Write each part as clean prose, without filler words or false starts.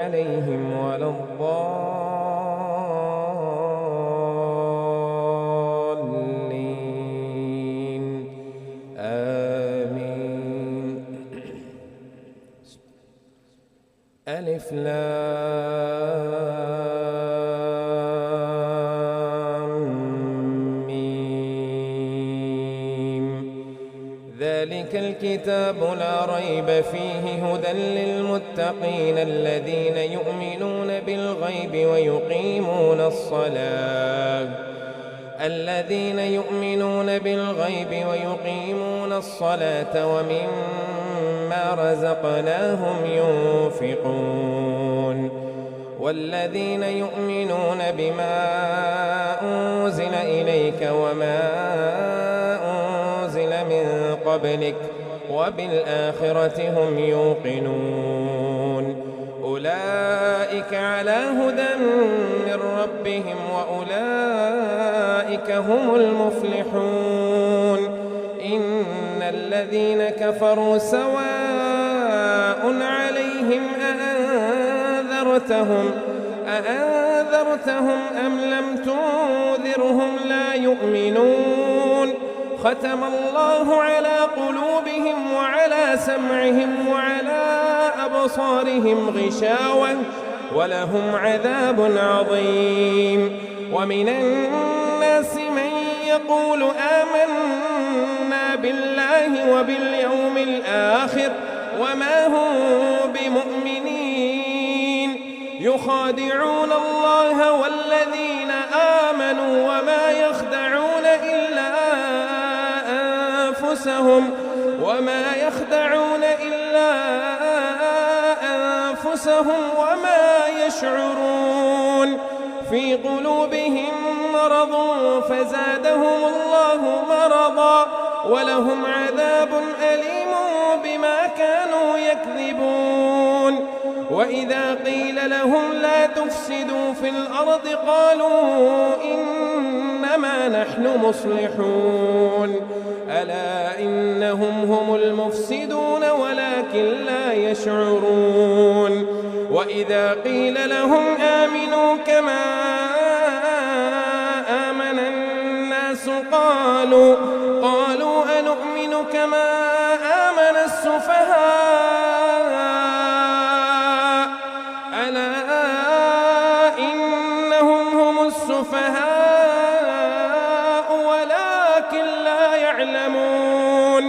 عليهم ولا الضالين آمين. ألف لام ميم. ذلك الكتاب لا ريب فيه هدى للمتقين الذين يؤمنون بالغيب ويقيمون الصلاة ومما رزقناهم ينفقون والذين يؤمنون بما أنزل إليك وما أنزل من قبلك وبالآخرة هم يوقنون أولئك على هدى من ربهم وأولئك هم المفلحون. إن الذين كفروا سواء عليهم أأنذرتهم أم لم تنذرهم لا يؤمنون. ختم الله على قلوبهم وعلى سمعهم وعلى أبصارهم غشاوة ولهم عذاب عظيم. ومن الناس من يقول آمنا بالله وباليوم الآخر وما هم بمؤمنين يخادعون الله والذين آمنوا وما يخدعون إلا أنفسهم وما يشعرون. في قلوبهم مرض فزادهم الله مرضا ولهم عذاب أليم بما كانوا يكذبون. وإذا قيل لهم لا تفسدوا في الأرض قالوا إنما نحن مصلحون ألا إنهم هم المفسدون ولكن لا يشعرون. وإذا قيل لهم آمنوا كما آمن الناس قالوا أنؤمن كما آمن السفهاء ألا إنهم هم السفهاء ولكن لا يعلمون.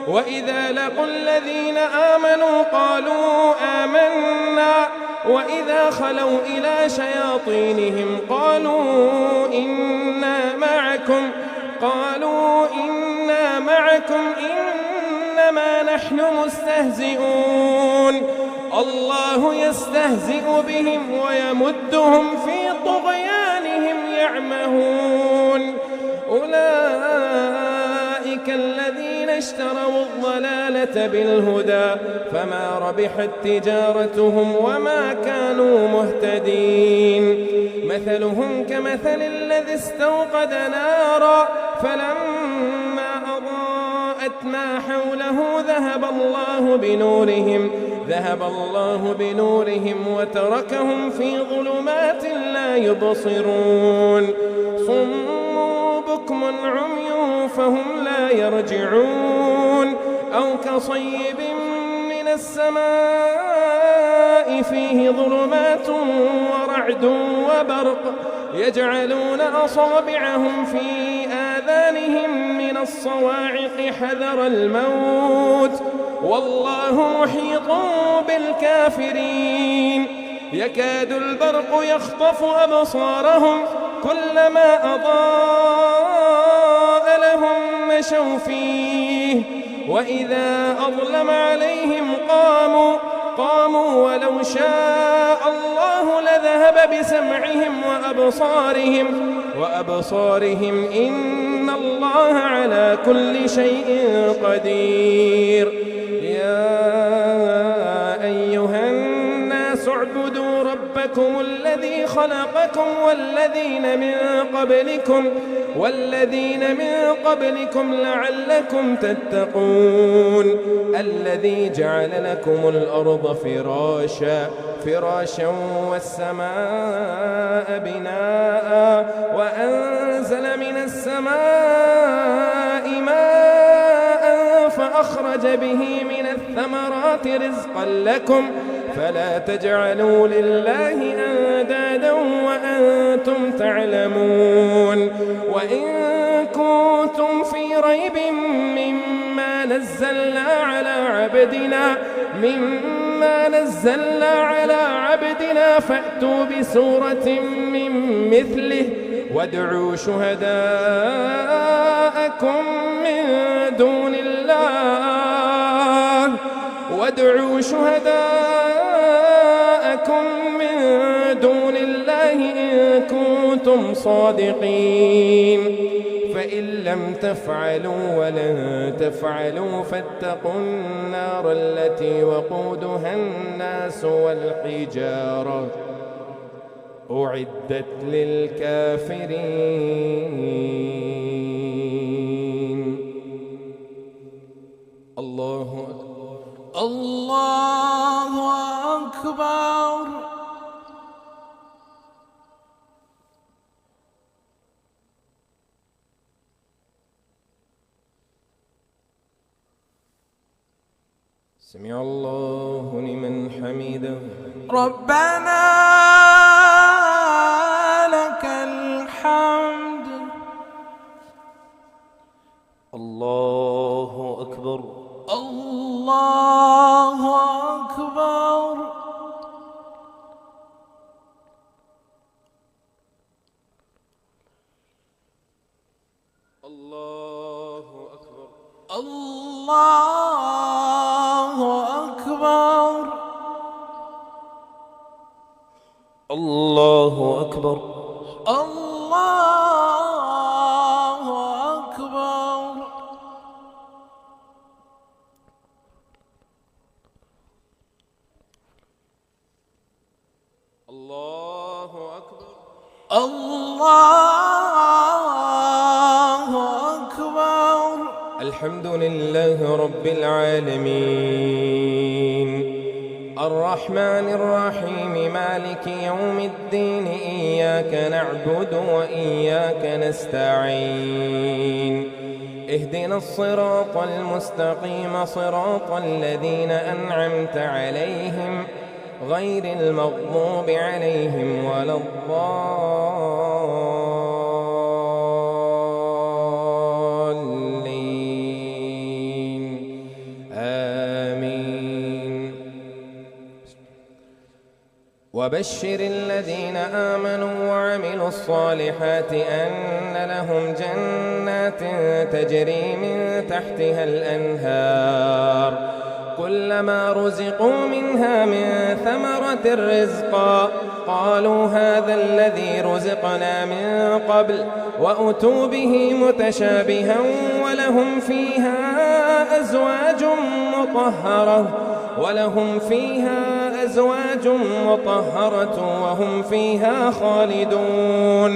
وإذا لقوا الذين آمنوا قالوا آمنا وإذا خلوا إلى شياطينهم قالوا إنا معكم إنما نحن مستهزئون. الله يستهزئ بهم ويمدهم في طغيانهم يعمهون. أولئك الذين اشتروا الضلالة بالهدى فما ربحت تجارتهم وما كانوا مهتدين. مثلهم كمثل الذي استوقد نارا فلما أضاءت ما حوله ذهب الله بنورهم وتركهم في ظلمات لا يبصرون. صم بكم عمي فهم لا يرجعون. أو كصيب من السماء فيه ظلمات ورعد وبرق يجعلون أصابعهم في آذانهم من الصواعق حذر الموت والله محيط بالكافرين. يكاد البرق يخطف أبصارهم كلما أضاء لهم مشوا فيه وإذا أظلم عليهم قاموا ولو شاء الله لذهب بسمعهم وأبصارهم إن الله على كل شيء قدير. يا أيها الناس اعبدوا ربكم الذي خلقكم والذين من قبلكم لعلكم تتقون. الذي جعل لكم الأرض فراشا فراشا والسماء بناء وأنزل من السماء ماء فأخرج به من الثمرات رزقا لكم فلا تجعلوا لله أندادا وأنتم تعلمون وإن كنتم في ريب مما نزلنا على عبدنا فأتوا بسورة من مثله وادعوا شهداءكم من دون الله إن كنتم صادقين فإن لم تفعلوا ولن تفعلوا فاتقوا النار التي وقودها الناس والحجارة أعدت للكافرين. الله أكبر. سمع الله لمن حمده. ربنا لك الحمد. الله أكبر. الله أكبر. الله أكبر. الله أكبر. الله أكبر. الله أكبر. الله أكبر. الله أكبر. الحمد لله رب العالمين الرحمن الرحيم مالك يوم الدين إياك نعبد وإياك نستعين اهدنا الصراط المستقيم صراط الذين أنعمت عليهم غير المغضوب عليهم ولا الضالين آمين. وبشر الذين آمنوا وعملوا الصالحات أن لهم جنات تجري من تحتها الأنهار كلما رزقوا منها من ثمرة رزقا قالوا هذا الذي رزقنا من قبل وأتوا به متشابها ولهم فيها أزواج مطهرة وهم فيها خالدون.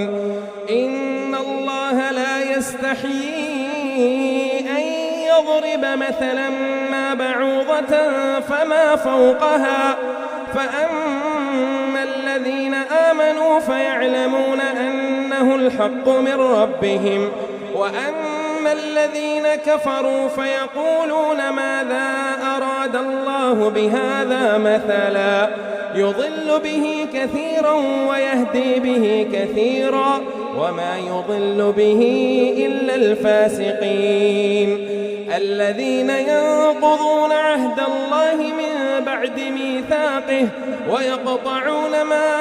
إن الله لا يستحيي أن يضرب مثلا ما بعوضة فما فوقها فأما الذين آمنوا فيعلمون أنه الحق من ربهم وأما الذين كفروا فيقولون ماذا أراد الله بهذا مثلا يضل به كثيرا ويهدي به كثيرا وما يضل به إلا الفاسقين الذين ينقضون عهد الله من بعد ميثاقه ويقطعون ما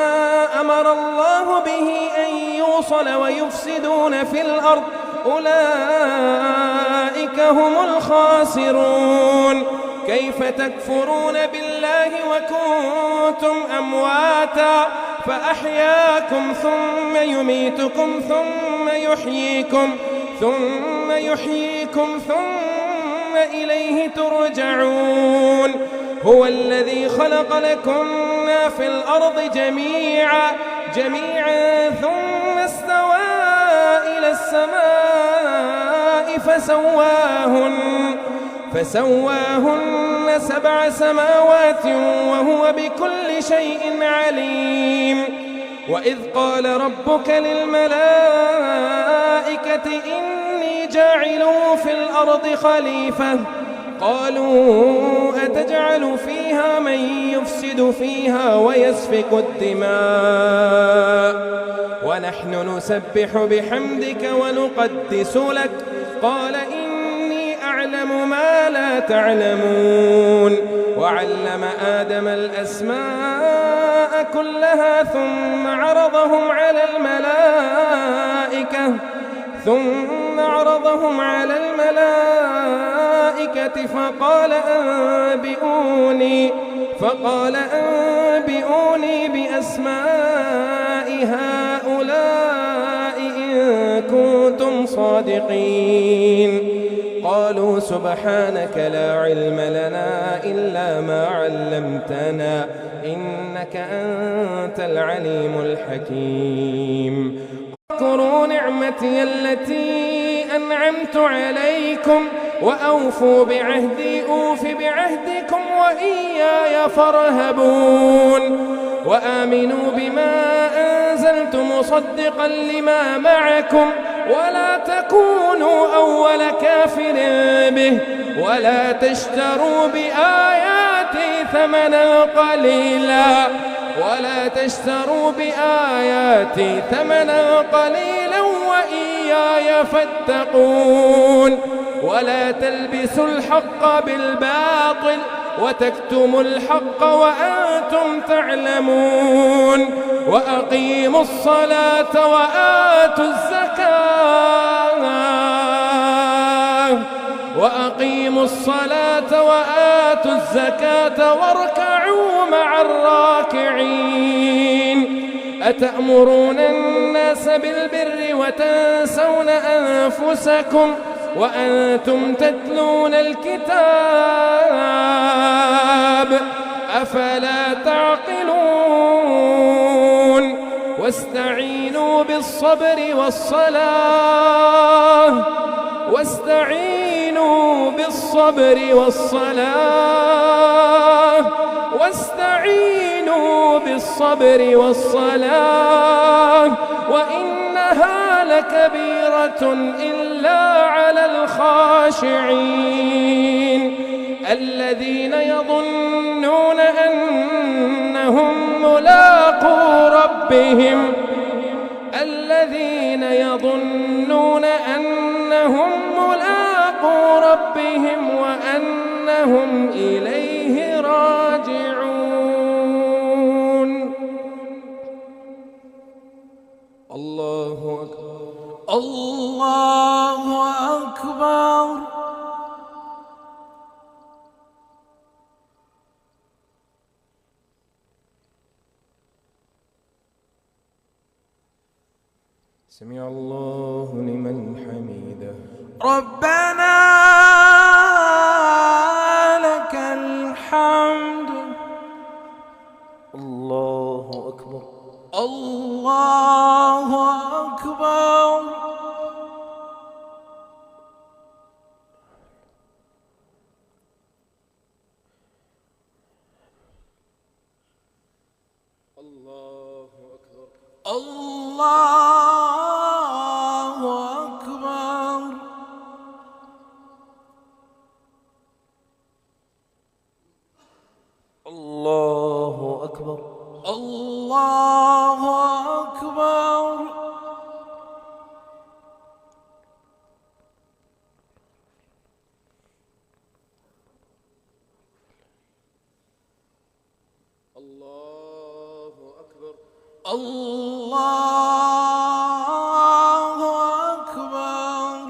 أمر الله به أن يوصل ويفسدون في الأرض أولئك هم الخاسرون. كيف تكفرون بالله وكنتم أمواتا فأحياكم ثم يميتكم ثم يحييكم ثم إليه ترجعون. هو الذي خلق لكم ما في الأرض جميعا ثم استوى إلى السماء فسواهن 7 سماوات وهو بكل شيء عليم. وإذ قال ربك للملائكة إني جاعل في الأرض خليفة قالوا أتجعل فيها من يفسد فيها ويسفك الدماء ونحن نسبح بحمدك ونقدس لك قال إني أعلم ما لا تعلمون. وعلم آدم الأسماء كلها ثم عرضهم على الملائكة فقال أنبئوني بأسماء هؤلاء إن كنتم صادقين. قالوا سبحانك لا علم لنا إلا ما علمتنا إنك أنت العليم الحكيم. اذكروا نعمتي التي أنعمت عليكم وأوفوا بعهدي أوف بعهدكم وإياي فارهبون. وآمنوا بما أنزلت مصدقا لما معكم ولا تكونوا أول كافر به ولا تشتروا بآياتي ثمنا قليلا وإياي فاتقون. ولا تلبسوا الحق بالباطل وتكتموا الحق وأنتم تعلمون. وأقيموا الصلاة وآتوا الزكاة واركعوا مع الراكعين. أتأمرون الناس بالبر وتنسون أنفسكم وأنتم تتلون الكتاب أفلا تعقلون. واستعينوا بالصبر والصلاة وإنها لكبيرة إلا على الخاشعين الذين يظنون أنهم ملاقو ربهم وأنهم إليه راجعون. الله أكبر. الله أكبر. سمع الله لمن حمده. ربنا لك الحمد. الله أكبر. الله أكبر. الله أكبر. الله أكبر. الله أكبر. الله أكبر. الله أكبر. الله أكبر.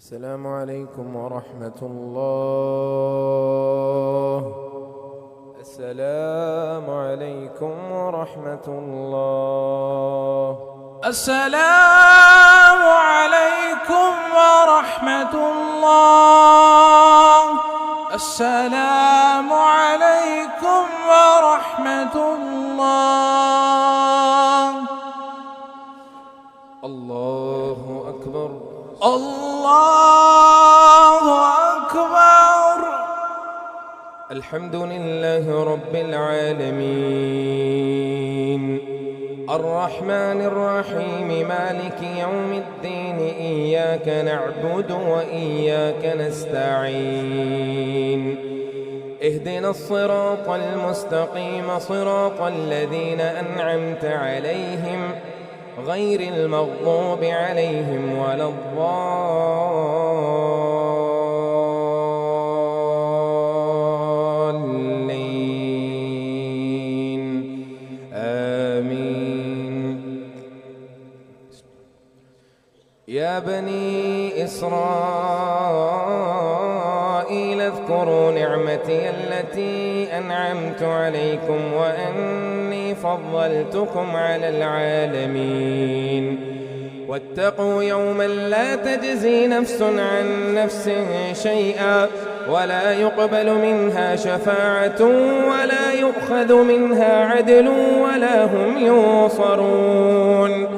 السلام عليكم ورحمة الله. السلام عليكم ورحمة الله. السلام عليكم ورحمة الله. السلام عليكم ورحمة الله. الله أكبر. الله أكبر. الحمد لله رب العالمين الرحمن الرحيم مالك يوم الدين إياك نعبد وإياك نستعين اهدنا الصراط المستقيم صراط الذين أنعمت عليهم غير المغضوب عليهم ولا الضالين آمين. يا بني إسرائيل اذكروا نعمتي التي أنعمت عليكم وأني فضلتكم على العالمين واتقوا يوما لا تجزي نفس عن نفس شيئا ولا يقبل منها شفاعة ولا يؤخذ منها عدل ولا هم ينصرون.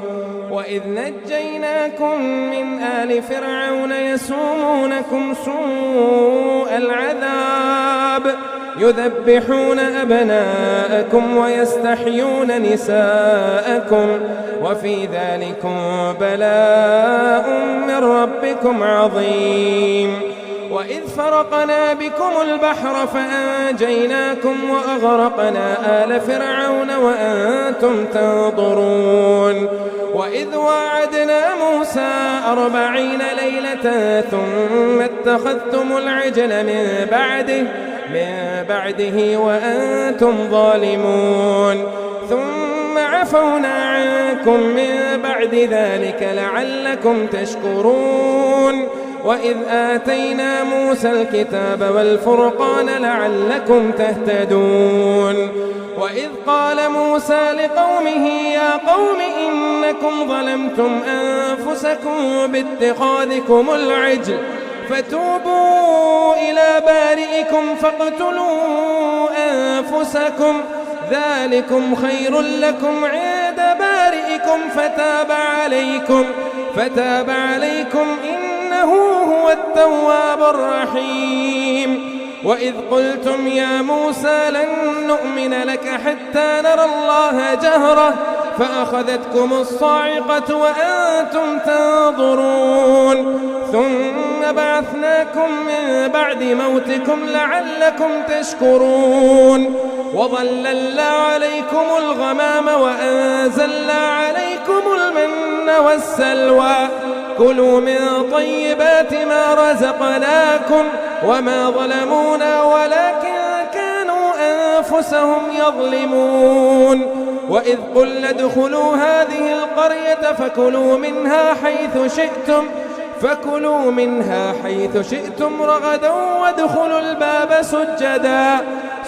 وإذ نجيناكم من آل فرعون يسومونكم سوء العذاب يذبحون أبناءكم ويستحيون نساءكم وفي ذلكم بلاء من ربكم عظيم. وإذ فرقنا بكم البحر فأنجيناكم وأغرقنا آل فرعون وأنتم تنظرون. وإذ واعدنا موسى 40 ليلة ثم اتخذتم العجل من بعده وأنتم ظالمون ثم عفونا عنكم من بعد ذلك لعلكم تشكرون. وإذ آتينا موسى الكتاب والفرقان لعلكم تهتدون. وإذ قال موسى لقومه يا قوم إنكم ظلمتم أنفسكم باتخاذكم العجل فتوبوا إلى بارئكم فاقتلوا أنفسكم ذلكم خير لكم عند بارئكم فتاب عليكم إنه هو التواب الرحيم. وإذ قلتم يا موسى لن نؤمن لك حتى نرى الله جهرة فأخذتكم الصاعقة وأنتم تنظرون ثم بعثناكم من بعد موتكم لعلكم تشكرون. وظللنا عليكم الغمام وأنزلنا عليكم المن والسلوى كلوا من طيبات ما رزقناكم وما ظلمونا ولكن كانوا أنفسهم يظلمون. وإذ قلنا ادخلوا هذه القرية فكلوا منها حيث شئتم رغدا وادخلوا الباب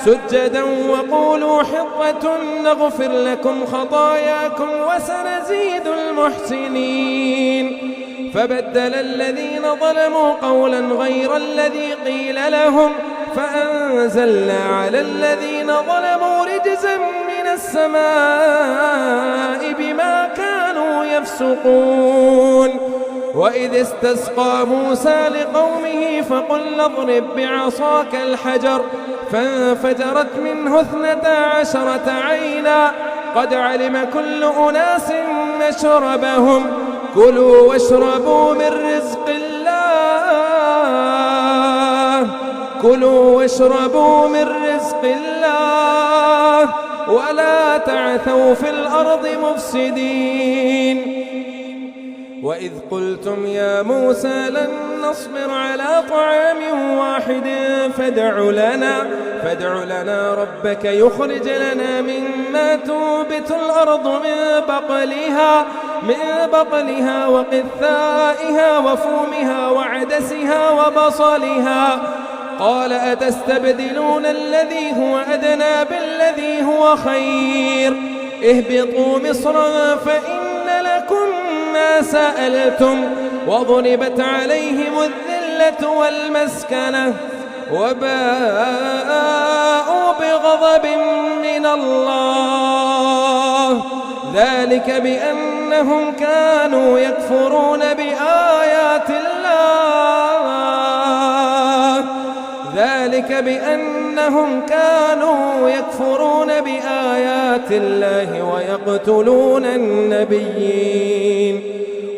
سجدا وقولوا حطة نغفر لكم خطاياكم وسنزيد المحسنين. فبدل الذين ظلموا قولا غير الذي قيل لهم فأنزلنا على الذين ظلموا رجزا من السماء بما كانوا يفسقون. وإذ استسقى موسى لقومه فقل اضرب بعصاك الحجر فانفجرت منه 12 عينا قد علم كل أناس مشربهم كلوا واشربوا من رزق الله ولا تعثوا في الأرض مفسدين. وإذ قلتم يا موسى لن نصبر على طعام واحد فادع لنا ربك يخرج لنا مما تنبت الأرض من بقلها وقثائها وفومها وعدسها وبصلها. قال أتستبدلون الذي هو أدنى بالذي هو خير؟ اهبطوا مصرا فإن لكم ما سألتم وضربت عليهم الذلة والمسكنة وباءوا بغضب من الله، ذلك بأنهم كانوا يكفرون بآيات الله، ذلك بأنهم كانوا يكفرون بآيات الله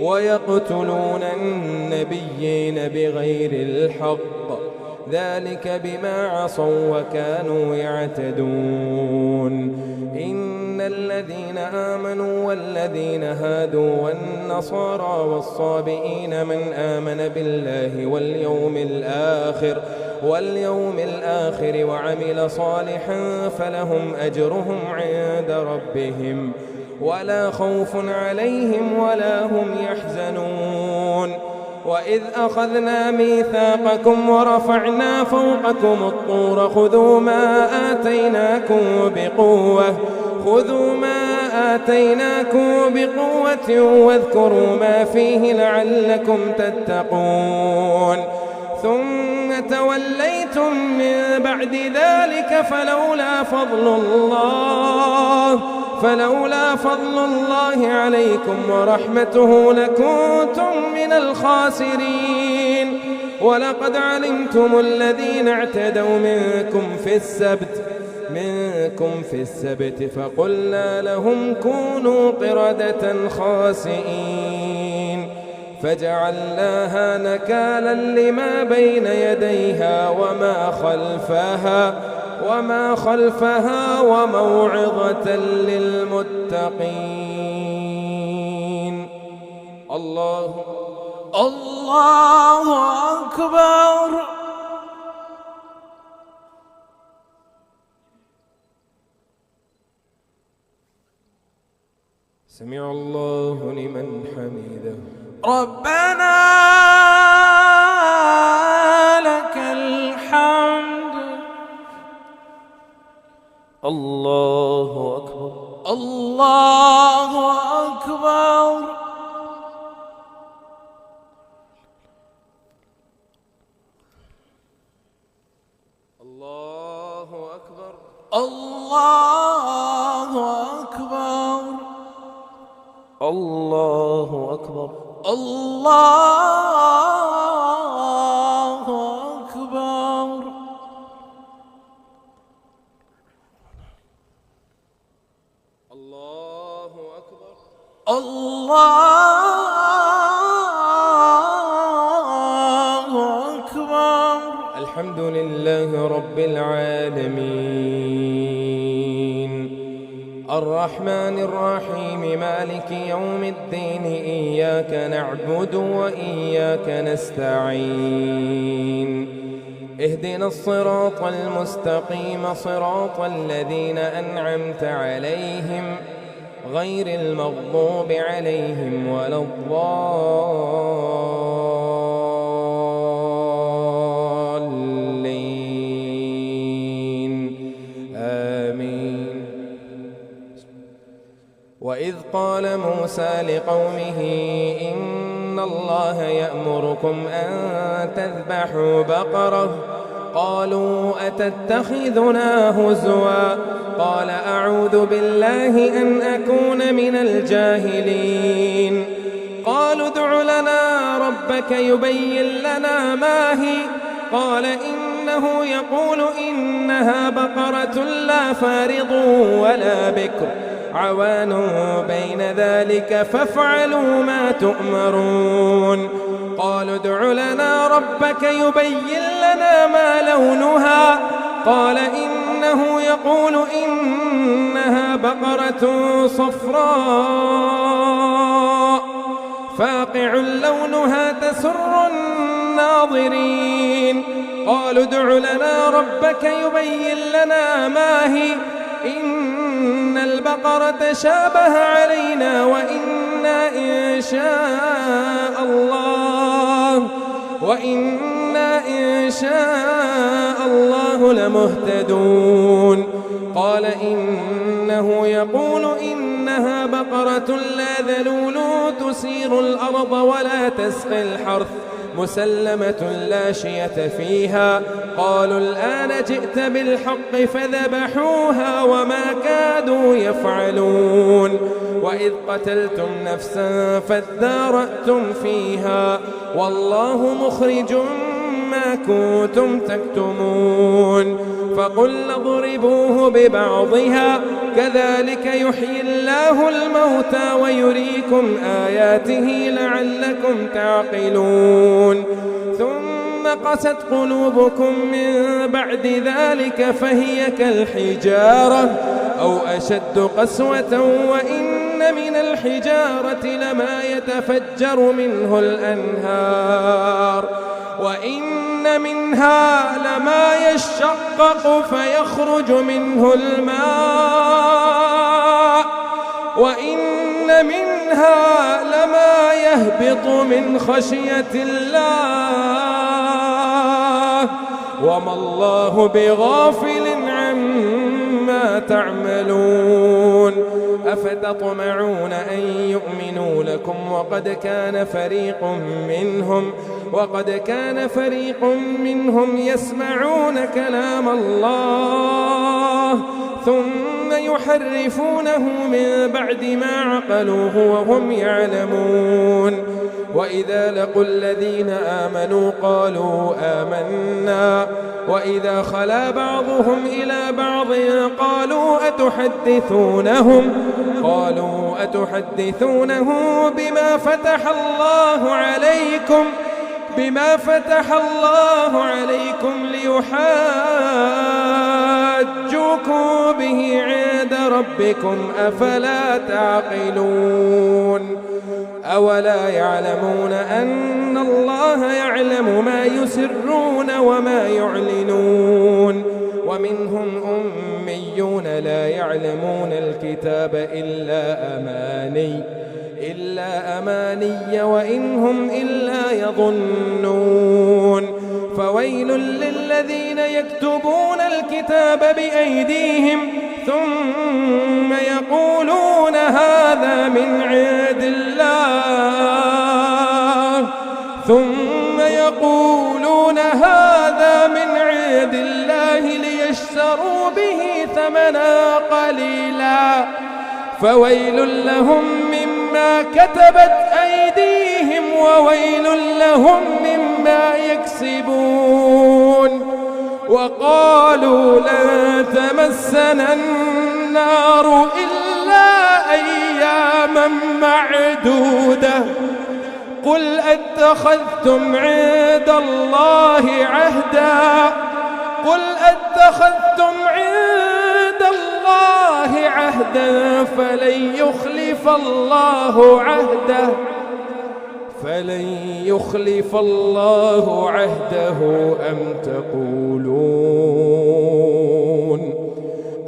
ويقتلون النبيين بغير الحق، ذلك بما عصوا وكانوا يعتدون. إن الذين آمنوا والذين هادوا والنصارى والصابئين من آمن بالله واليوم الآخر وعمل صالحا فلهم أجرهم عند ربهم ولا خوف عليهم ولا هم يحزنون. وإذ أخذنا ميثاقكم ورفعنا فوقكم الطور خذوا ما آتيناكم بقوة واذكروا ما فيه لعلكم تتقون. ثم توليتم من بعد ذلك فلولا فضل الله عليكم ورحمته لكنتم من الخاسرين. ولقد علمتم الذين اعتدوا منكم في السبت فقلنا لهم كونوا قردة خاسئين فجعلناها نكالا لما بين يديها وما خلفها وموعظة للمتقين. الله أكبر. سمع الله لمن حمده. ربنا لك الحمد. الله أكبر. الله أكبر. الله أكبر. الله أكبر. الله أكبر. الله أكبر. الله أكبر. الله أكبر. الحمد لله رب العالمين الرحمن الرحيم مالك يوم الدين إياك نعبد وإياك نستعين اهدنا الصراط المستقيم صراط الذين أنعمت عليهم غير المغضوب عليهم ولا الضالين آمين. وإذ قال موسى لقومه إن الله يأمركم أن تذبحوا بقرة قالوا أتتخذنا هزوا قال أعوذ بالله أن أكون من الجاهلين. قالوا ادع لنا ربك يبين لنا ما هي قال إنه يقول إنها بقرة لا فارض ولا بكر عوان بين ذلك فافعلوا ما تؤمرون. قالوا ادع لنا ربك يبين لنا ما لونها قال إنه يقول إنها بقرة صفراء فاقع لونها تسر الناظرين. قالوا ادع لنا ربك يبين لنا ما هي إن البقرة شابه علينا وإنا إن شاء الله لمهتدون. قال إنه يقول إنها بقرة لا ذلول تثير الأرض ولا تسقي الحرث مسلمة لا شية فيها. قالوا الآن جئت بالحق فذبحوها وما كادوا يفعلون. وإذ قتلتم نفسا فادارأتم فيها والله مخرج ما كنتم تكتمون. فقلنا اضربوه ببعضها كذلك يحيي الله الموتى ويريكم آياته لعلكم تعقلون. ثم قست قلوبكم من بعد ذلك فهي كالحجارة أو أشد قسوة وإن من الحجارة لما يتفجر منه الأنهار وإن منها لما يشقق فيخرج منه الماء وإن منها لما يهبط من خشية الله وما الله بغافل عما تعملون. أفتطمعون أن يؤمنوا لكم وقد كان فريق منهم يسمعون كلام الله ثم يحرفونه من بعد ما عقلوه وهم يعلمون. وإذا لقوا الذين آمنوا قالوا آمنا وإذا خلا بعضهم إلى بعض قالوا أتحدثونه بما فتح الله عليكم ليحاجوكم به عند ربكم أفلا تعقلون. أولا يعلمون أن الله يعلم ما يسرون وما يعلنون. ومنهم أميون لا يعلمون الكتاب إلا أماني وإن هم إلا يظنون. فويل للذين يكتبون الكتاب بأيديهم ثم يقولون هذا من عند الله ليشتروا به ثمنا قليلا فويل لهم مما كتبت أيديهم وويل لهم مما يكسبون. وقالوا لن تمسنا النار إلا أياما معدودة قل أتخذتم عند الله عهدا فلن يخلف الله عهده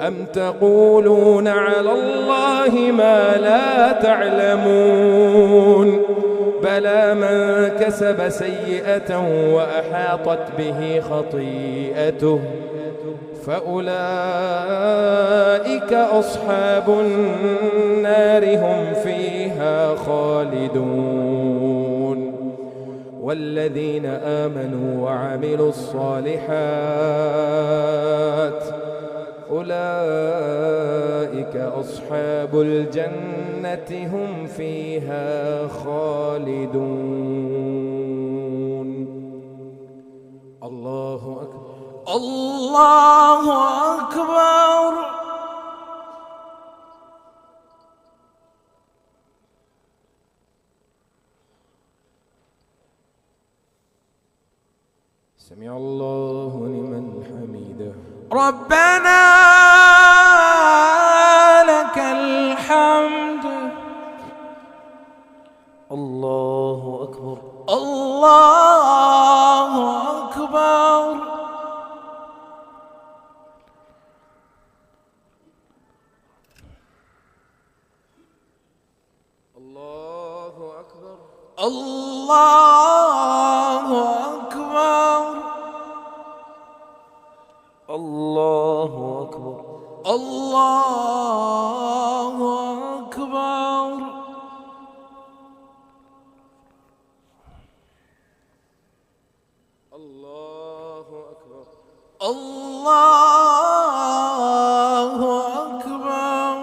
أم تقولون على الله ما لا تعلمون. بلى من كسب سيئة وأحاطت به خطيئته فأولئك أصحاب النار هم فيها خالدون. والذين آمنوا وعملوا الصالحات أولئك أصحاب الجنة هم فيها خالدون. الله أكبر. الله أكبر. سمع الله لمن حمده. ربنا لك الحمد. الله أكبر. الله أكبر. الله الله أكبر. الله أكبر.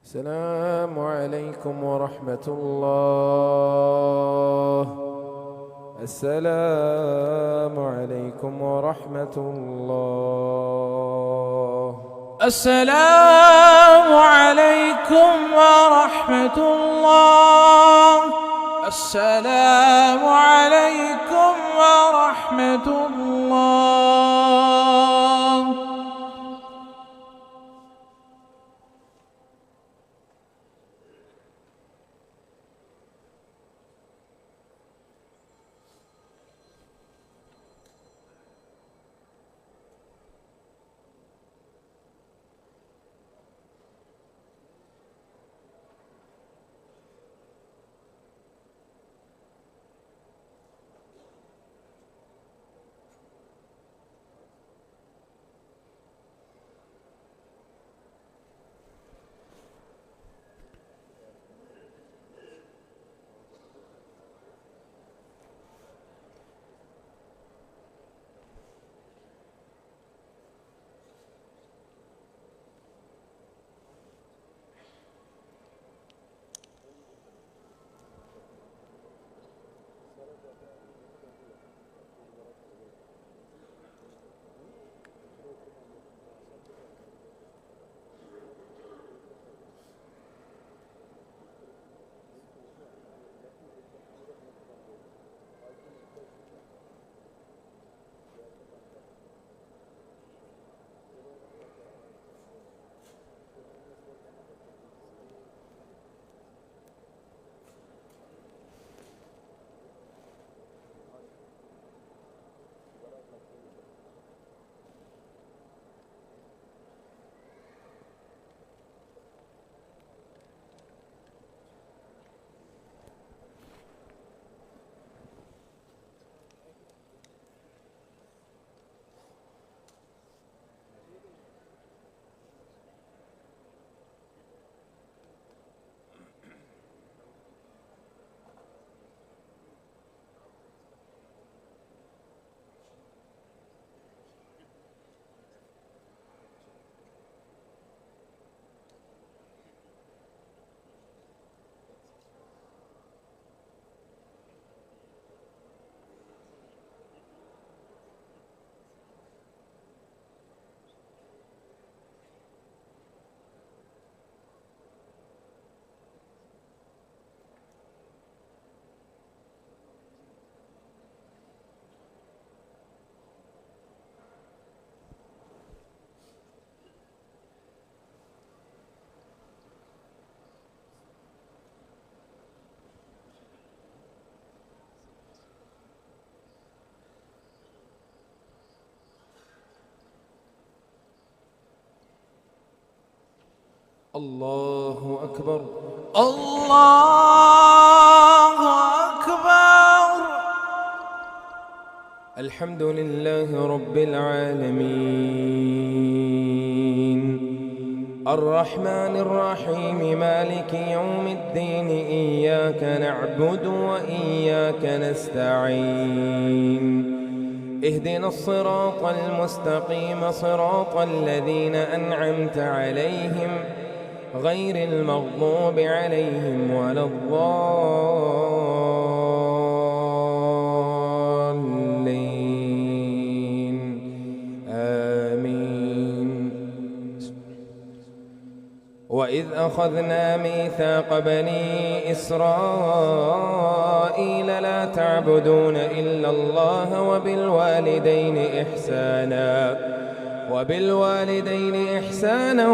السلام عليكم ورحمة الله. السلام عليكم ورحمة الله. السلام عليكم ورحمة الله. السلام عليكم ورحمة الله. الله أكبر. الله أكبر. الحمد لله رب العالمين الرحمن الرحيم مالك يوم الدين إياك نعبد وإياك نستعين اهدنا الصراط المستقيم صراط الذين أنعمت عليهم غير المغضوب عليهم ولا الضالين آمين. وإذ أخذنا ميثاق بني إسرائيل لا تعبدون إلا الله وبالوالدين إحسانا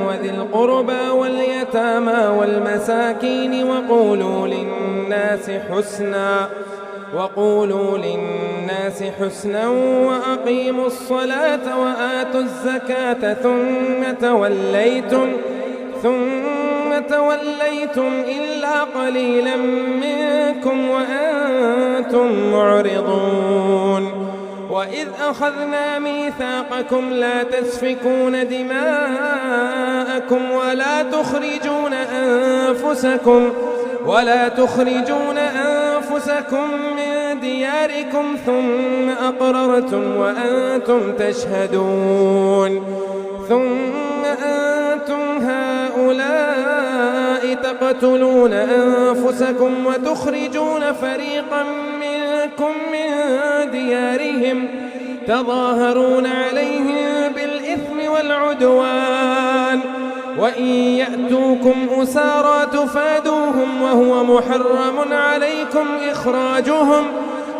وذي القربى واليتامى والمساكين وقولوا للناس حسنا وأقيموا الصلاة وآتوا الزكاة ثم توليتم إلا قليلا منكم وأنتم معرضون. وإذ أخذنا ميثاقكم لا تسفكون دماءكم ولا تخرجون أنفسكم من دياركم ثم أقررتم وأنتم تشهدون. ثم أنتم هؤلاء تقتلون أنفسكم وتخرجون فريقا منكم من ديارهم تظاهرون عليهم بالإثم والعدوان وإن يأتوكم أسارى تفادوهم وهو محرم عليكم إخراجهم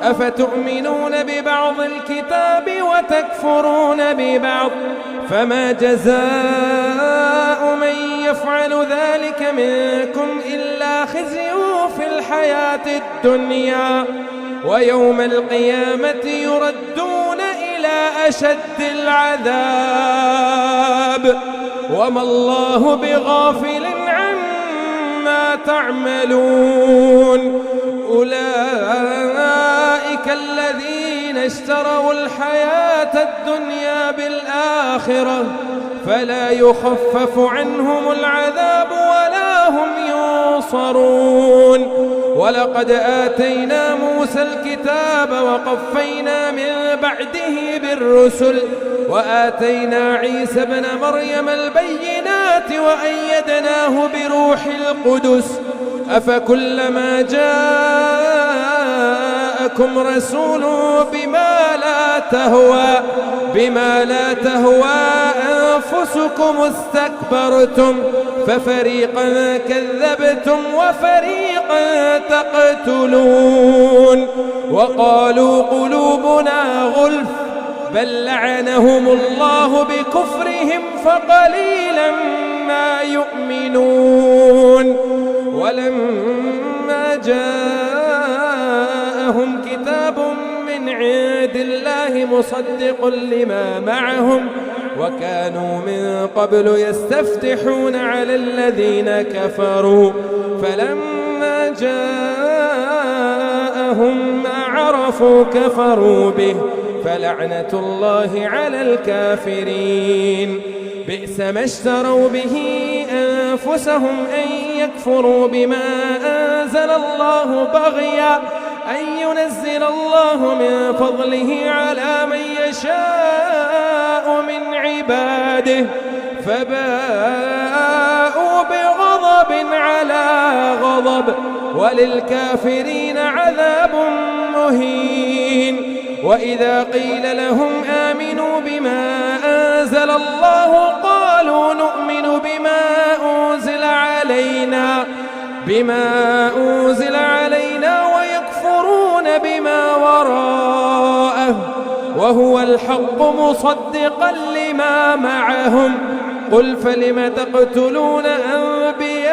أفتؤمنون ببعض الكتاب وتكفرون ببعض فما جزاء من يفعل ذلك منكم إلا خزي في الحياة الدنيا ويوم القيامة يردون إلى أشد العذاب وما الله بغافل عما تعملون. أولئك الذين اشتروا الحياة الدنيا بالآخرة فلا يخفف عنهم العذاب ولا هم ينصرون. ولقد آتينا موسى الكتاب وقفينا من بعده بالرسل وآتينا عيسى ابن مريم البينات وأيدناه بروح القدس أفكلما جاءكم رسول بما لا تهوى أنفسكم استكبرتم ففريقا كذبتم وفريقا تقتلون. وقالوا قلوبنا غلف بل لعنهم الله بكفرهم فقليلا ما يؤمنون. ولما جاءهم كتاب من عند الله مصدق لما معهم وكانوا من قبل يستفتحون على الذين كفروا فلما جاءهم ما عرفوا كفروا به فلعنة الله على الكافرين. بئس ما اشتروا به أنفسهم أن يكفروا بما أنزل الله بغيا أن ينزل الله من فضله على من يشاء من عباده فباءوا بغضب على غضب وللكافرين عذاب مهين. وإذا قيل لهم آمنوا بما أنزل الله قالوا نؤمن بما أنزل علينا ويكفرون بما وراءه وهو الحق مصدقا لما معهم. قل فلم تقتلون أنبياء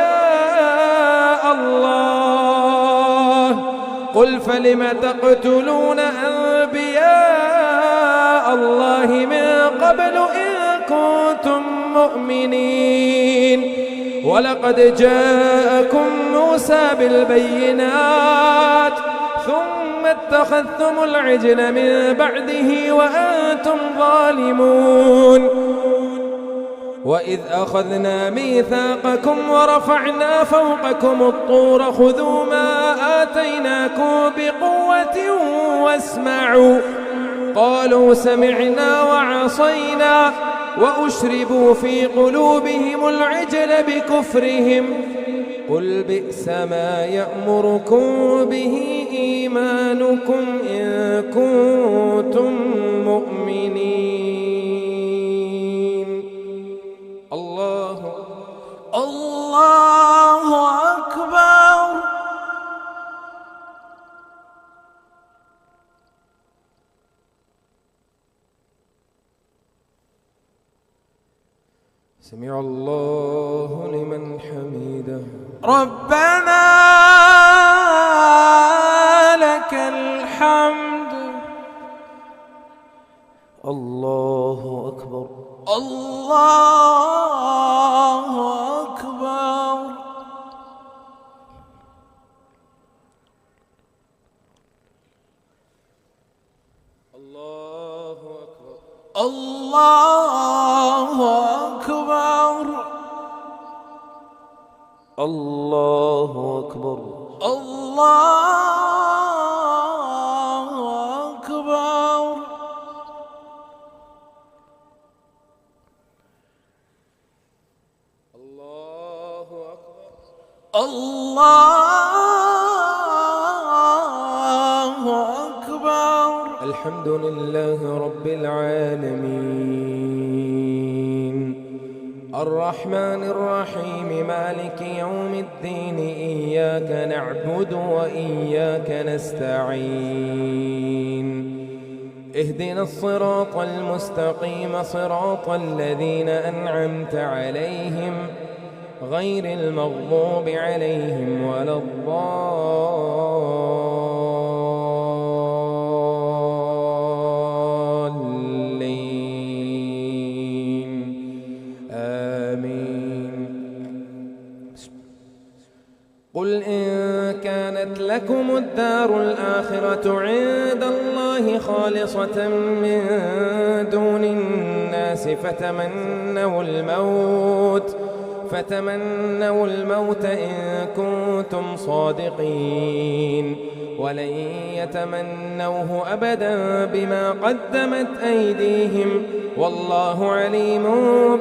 الله من قبل إن كنتم مؤمنين. ولقد جاءكم موسى بالبينات ثم اتخذتم العجل من بعده وأنتم ظالمون. وإذ أخذنا ميثاقكم ورفعنا فوقكم الطور خذوا ما آتيناكم بقوة واسمعوا قالوا سمعنا وعصينا وأشربوا في قلوبهم العجل بكفرهم قل بئس ما يأمركم به إيمانكم إن كنتم مؤمنين. الله أكبر. سمع الله لمن حمده. ربنا لك الحمد. الله أكبر. الله أكبر. الله أكبر. الله أكبر. الله أكبر. الله أكبر. الله أكبر. الله أكبر. الحمد لله رب العالمين الرحمن الرحيم مالك يوم الدين إياك نعبد وإياك نستعين اهدنا الصراط المستقيم صراط الذين أنعمت عليهم غير المغضوب عليهم ولا الضالين آمين. قل إن كانت لكم الدار الآخرة عند الله خالصة من دون الناس فتمنوا الموت إن كنتم صادقين ولن يتمنوه أبدا بما قدمت أيديهم والله عليم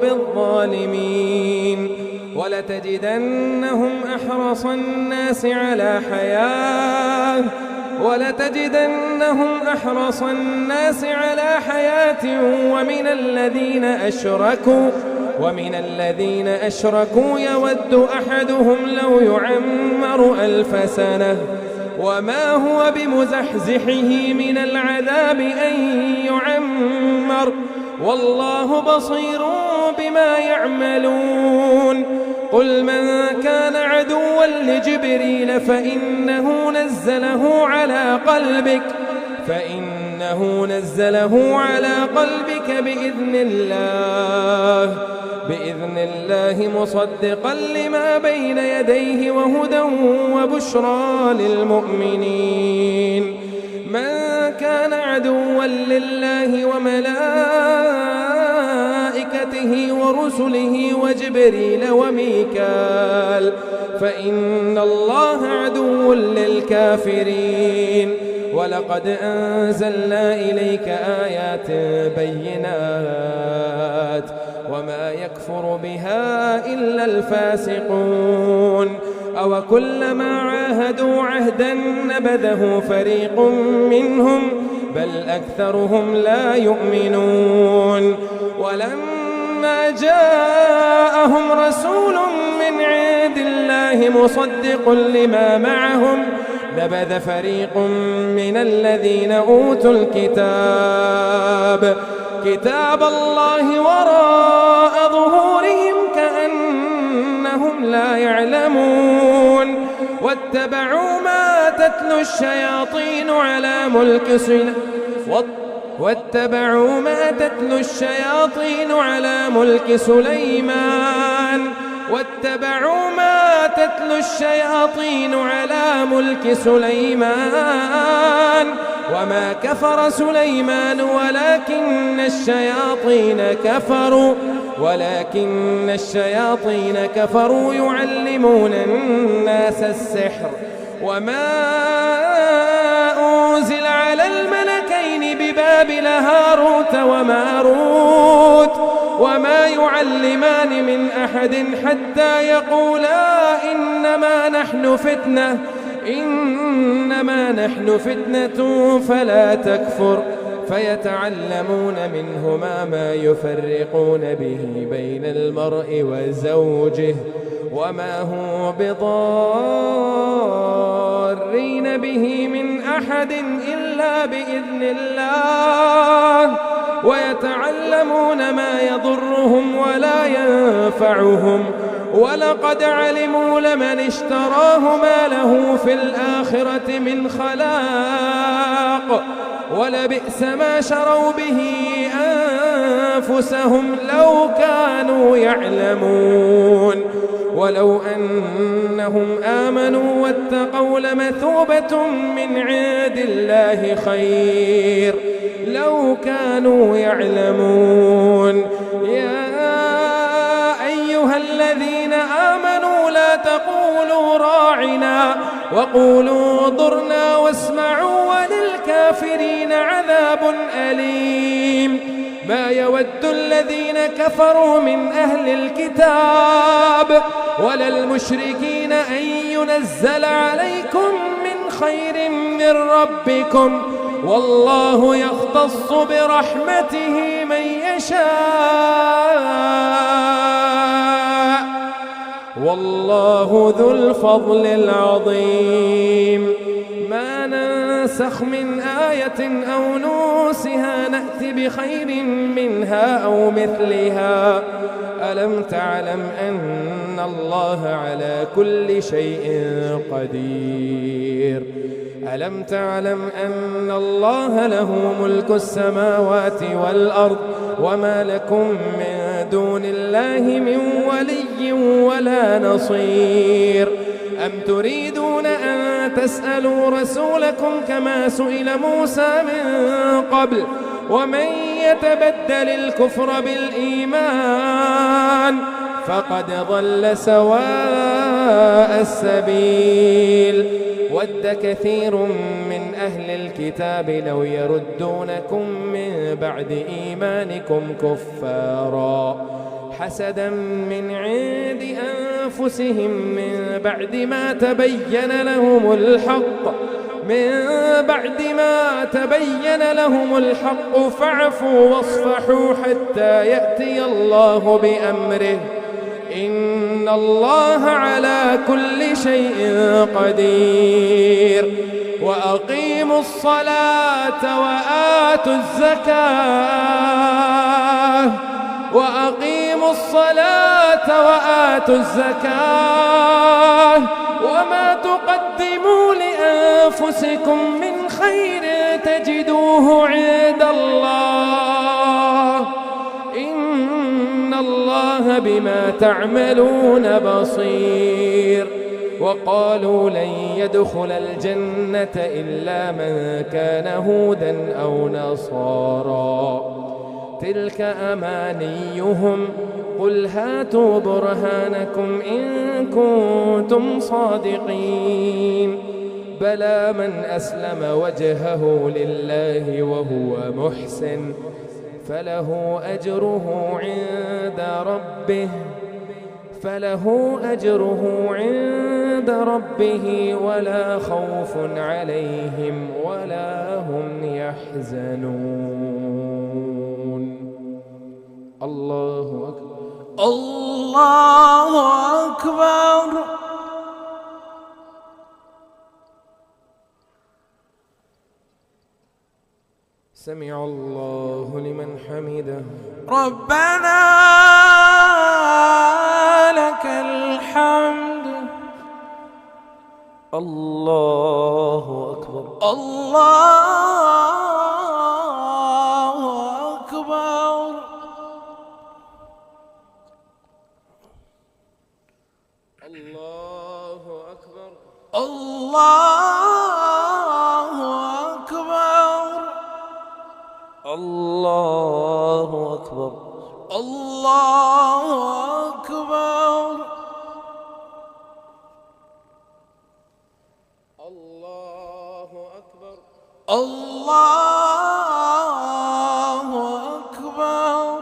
بالظالمين. ولتجدنهم أحرص الناس على حياة ومن الذين أشركوا يود أحدهم لو يعمر 1000 سنة وما هو بمزحزحه من العذاب أن يعمر والله بصير بما يعملون. قل من كان عدوا لجبريل فإنه نزله على قلبك بإذن الله مصدقا لما بين يديه وهدى وبشرى للمؤمنين. من كان عدوا لله وملائكته ورسله وجبريل وميكال فإن الله عدو للكافرين. ولقد أنزلنا إليك آيات بينات وما يكفر بها إلا الفاسقون. أو كلما عاهدوا عهدا نبذه فريق منهم بل أكثرهم لا يؤمنون. ولما جاءهم رسول من عند الله مصدق لما معهم نبذ فريق من الذين أوتوا كتاب الله وراء ظهورهم كأنهم لا يعلمون. واتبعوا ما تتلو الشياطين على ملك سليمان وما كفر سليمان ولكن الشياطين كفروا ولكن الشياطين كفروا يعلمون الناس السحر وما أنزل على الملكين ببابل هاروت وماروت وما يعلمان من أحد حتى يقولا إنما نحن فتنة فلا تكفر فيتعلمون منهما ما يفرقون به بين المرء وزوجه وما هو بضارين به من أحد إلا بإذن الله ويتعلمون ما يضرهم ولا ينفعهم ولقد علموا لمن اشتراه ما له في الآخرة من خلاق ولبئس ما شروا به أنفسهم لو كانوا يعلمون ولو أنهم آمنوا واتقوا لمثوبة من عند الله خير لو كانوا يعلمون يا أيها الذين آمنوا لا تقولوا راعنا وقولوا انظرنا واسمعوا وللكافرين عذاب أليم ما يود الذين كفروا من أهل الكتاب ولا المشركين أن ينزل عليكم من خير من ربكم والله يختص برحمته من يشاء والله ذو الفضل العظيم ما ننسخ من آية أو نوسها نأت بخير منها أو مثلها ألم تعلم أن الله على كل شيء قدير ألم تعلم أن الله له ملك السماوات والأرض وما لكم من دون الله من ولي ولا نصير أم تريدون أن تسألوا رسولكم كما سئل موسى من قبل ومن يتبدل الكفر بالإيمان فقد ضل سواء السبيل ود كثير من أهل الكتاب لو يردونكم من بعد إيمانكم كفارا حسدا من عند أنفسهم من بعد ما تبين لهم الحق فاعفوا واصفحوا حتى يأتي الله بأمره إن الله على كل شيء قدير وأقيموا الصلاة وآتوا الزكاة وما تقدموا لأنفسكم من خير تجدوه عند الله إن الله بما تعملون بصير وقالوا لن يدخل الجنة إلا من كان هودا أو نصارى تلك أمانيهم قل هاتوا برهانكم إن كنتم صادقين بلى من أسلم وجهه لله وهو محسن فله أجره عند ربه ولا خوف عليهم ولا هم يحزنون الله أكبر الله أكبر سمع الله لمن حمده ربنا لك الحمد الله أكبر الله أكبر الله أكبر الله أكبر الله أكبر الله أكبر. الله أكبر. الله أكبر.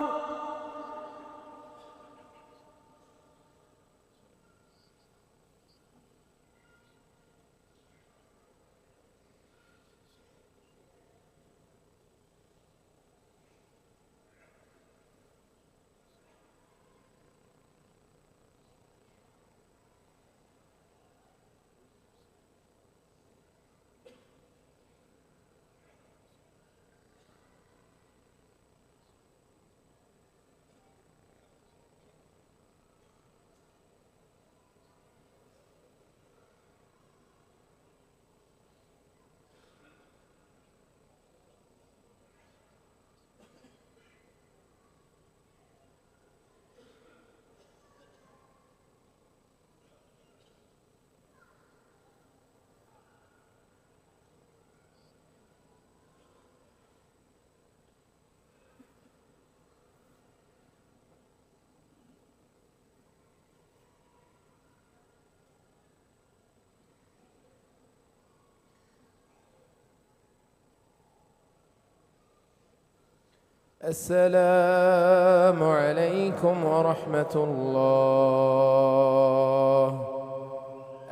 السلام عليكم ورحمة الله.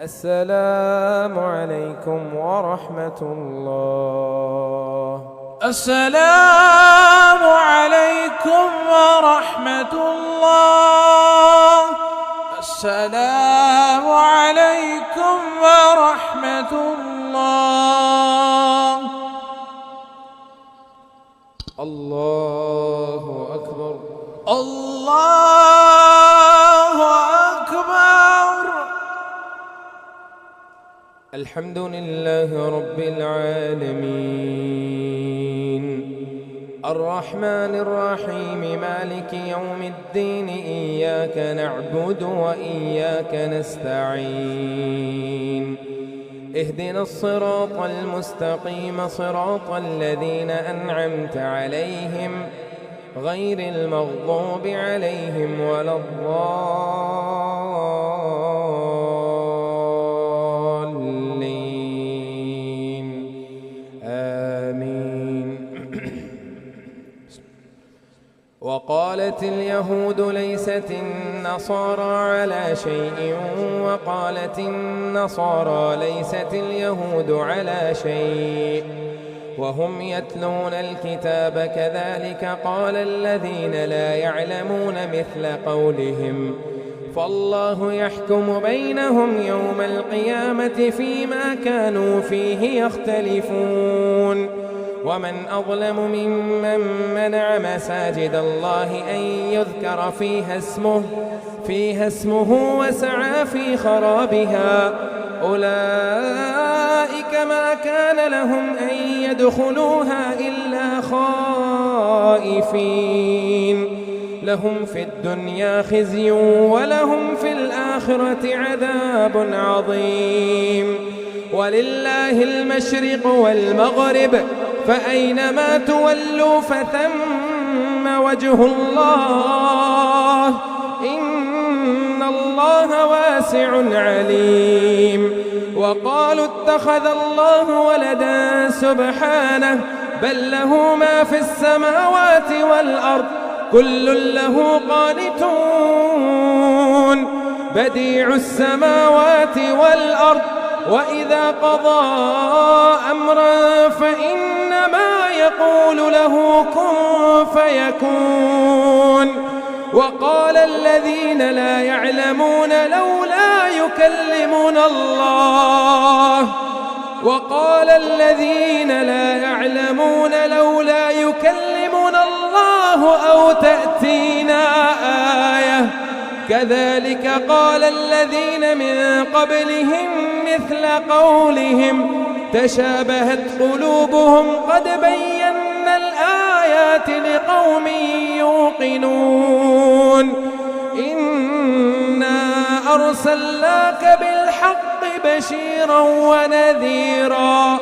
السلام عليكم ورحمة الله. السلام عليكم ورحمة الله. السلام عليكم ورحمة الله. الله أكبر. الله أكبر. الحمد لله رب العالمين، الرحمن الرحيم، مالك يوم الدين، إياك نعبد وإياك نستعين، اهدنا الصراط المستقيم، صراط الذين أنعمت عليهم غير المغضوب عليهم ولا الضالين، آمين. وقالت اليهود ليست النصارى على شيء، وقالت النصارى ليست اليهود على شيء، وهم يتلون الكتاب، كذلك قال الذين لا يعلمون مثل قولهم، فالله يحكم بينهم يوم القيامة فيما كانوا فيه يختلفون. ومن أظلم ممن منع مساجد الله أن يذكر فيها اسمه وسعى في خرابها، أولئك ما كان لهم أن يدخلوها إلا خائفين، لهم في الدنيا خزي ولهم في الآخرة عذاب عظيم. ولله المشرق والمغرب، فأينما تولوا فثم وجه الله، إن الله واسع عليم. وقالوا اتخذ الله ولدا، سبحانه، بل له ما في السماوات والأرض، كل له قانتون، بديع السماوات والأرض، وإذا قضى أمرا فإنما يقول له كن فيكون. وقال الذين لا يعلمون لولا يكلمنا الله، وقال الذين لا يعلمون لولا يكلمنا الله أو تأتينا آية، كذلك قال الذين من قبلهم مثل قولهم، تشابهت قلوبهم، قد بينا الآيات لقوم يوقنون. إنا أرسلناك بالحق بشيرا ونذيرا،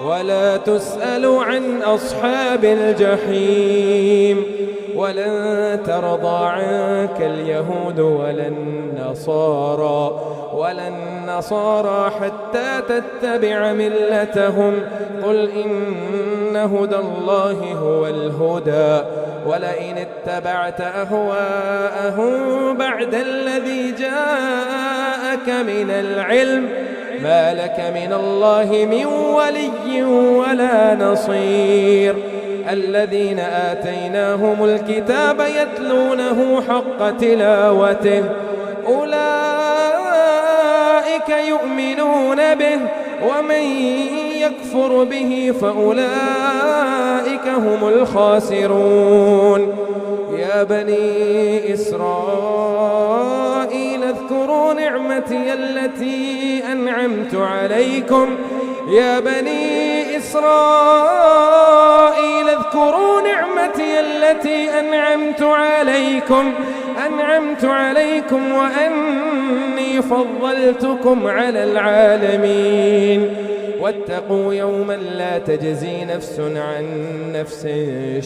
ولا تسأل عن أصحاب الجحيم ولن ترضى عنك اليهود ولا النصارى حتى تتبع ملتهم قل إن هدى الله هو الهدى ولئن اتبعت أهواءهم بعد الذي جاءك من العلم ما لك من الله من ولي ولا نصير الذين آتيناهم الكتاب يتلونه حق تلاوته أولئك يؤمنون به ومن يكفر به فأولئك هم الخاسرون يا بني إسرائيل اذكروا نعمتي التي أنعمت عليكم يا بني إسرائيل اذكروا نعمتي التي أنعمت عليكم وأني فضلتكم على العالمين واتقوا يوما لا تجزي نفس عن نفس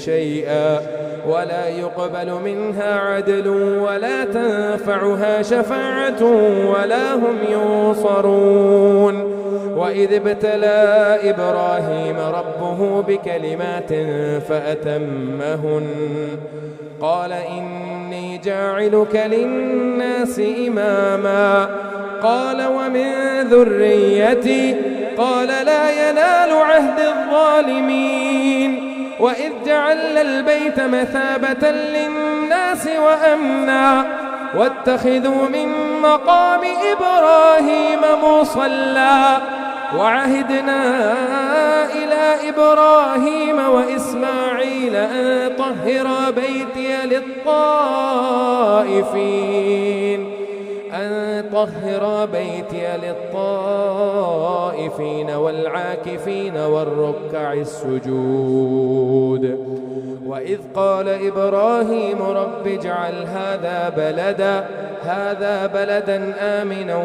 شيئا ولا يقبل منها عدل ولا تنفعها شفاعة ولا هم ينصرون وإذ ابتلى إبراهيم ربه بكلمات فأتمهن قال إني جاعلك للناس إماما قال ومن ذريتي قال لا ينال عهد الظالمين وإذ جعلنا البيت مثابة للناس وأمنا واتخذوا من مقام إبراهيم مصلى وعهدنا إلى إبراهيم وإسماعيل أن طهرا بيتي للطائفين والعاكفين والركع السجود وإذ قال إبراهيم رب اجعل هذا بلدا آمنا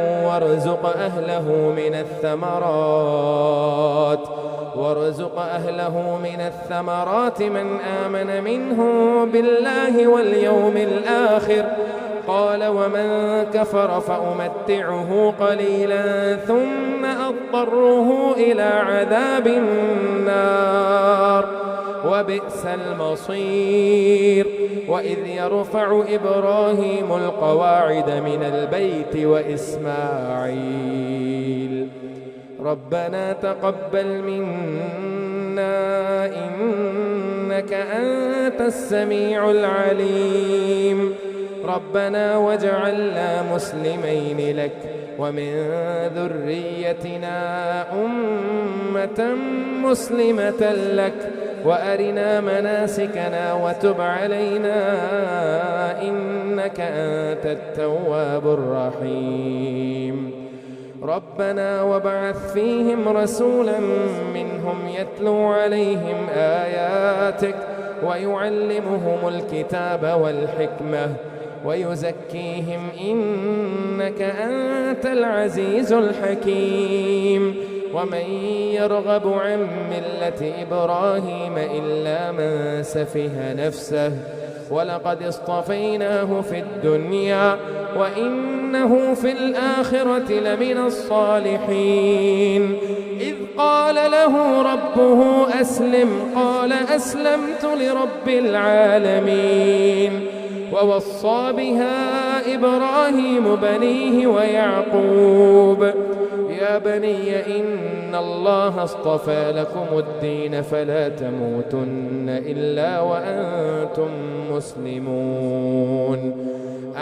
وارزق أهله من الثمرات من آمن منهم بالله واليوم الآخر قال ومن كفر فأمتعه قليلا ثم أضطره إلى عذاب النار وبئس المصير وإذ يرفع إبراهيم القواعد من البيت وإسماعيل ربنا تقبل منا إنك أنت السميع العليم ربنا واجعلنا مسلمين لك ومن ذريتنا أمة مسلمة لك وأرنا مناسكنا وتب علينا إنك أنت التواب الرحيم ربنا وابعث فيهم رسولا منهم يتلو عليهم آياتك ويعلمهم الكتاب والحكمة ويزكيهم إنك أنت العزيز الحكيم ومن يرغب عن ملة إبراهيم إلا من سفه نفسه ولقد اصطفيناه في الدنيا وإنه في الآخرة لمن الصالحين إذ قال له ربه أسلم قال أسلمت لرب العالمين ووصى بها إبراهيم بنيه ويعقوب يا بني إن الله اصطفى لكم الدين فلا تموتن إلا وأنتم مسلمون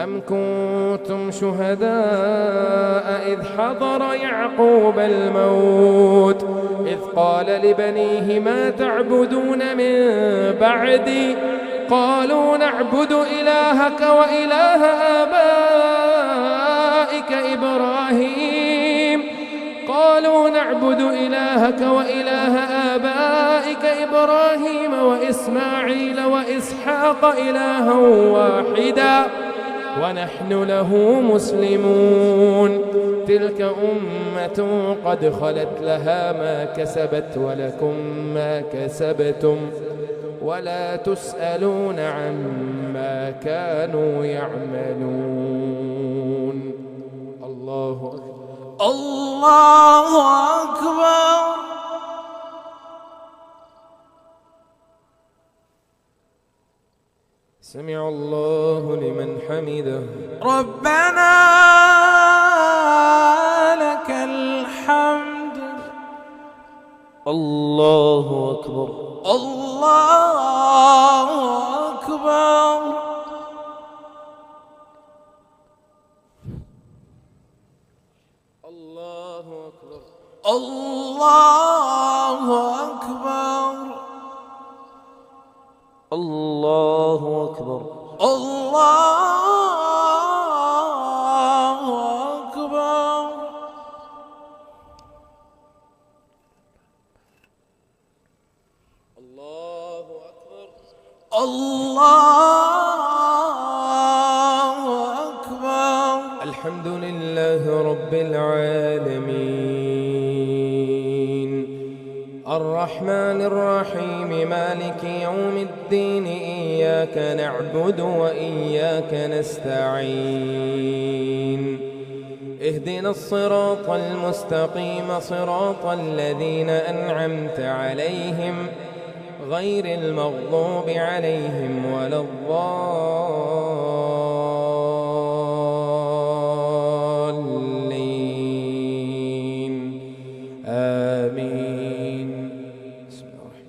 أم كنتم شهداء إذ حضر يعقوب الموت إذ قال لبنيه ما تعبدون من بعدي قالوا نعبد إلهك وإله آبائك إبراهيم وإسماعيل وإسحاق إلها واحدا ونحن له مسلمون. تلك أمة قد خلت لها ما كسبت ولكم ما كسبتم ولا تسألون عما كانوا يعملون. الله أكبر. الله أكبر. سمع الله لمن حمده. ربنا لك الحمد. الله أكبر. الله أكبر. الله أكبر. الله أكبر. الله أكبر. الله أكبر. الله أكبر. الله أكبر. الحمد لله رب العالمين الرحمن الرحيم مالك يوم الدين إياك نعبد وإياك نستعين اهدنا الصراط المستقيم صراط الذين أنعمت عليهم غير المغضوب عليهم ولا الضالين آمين. بسم الله الرحمن الرحيم.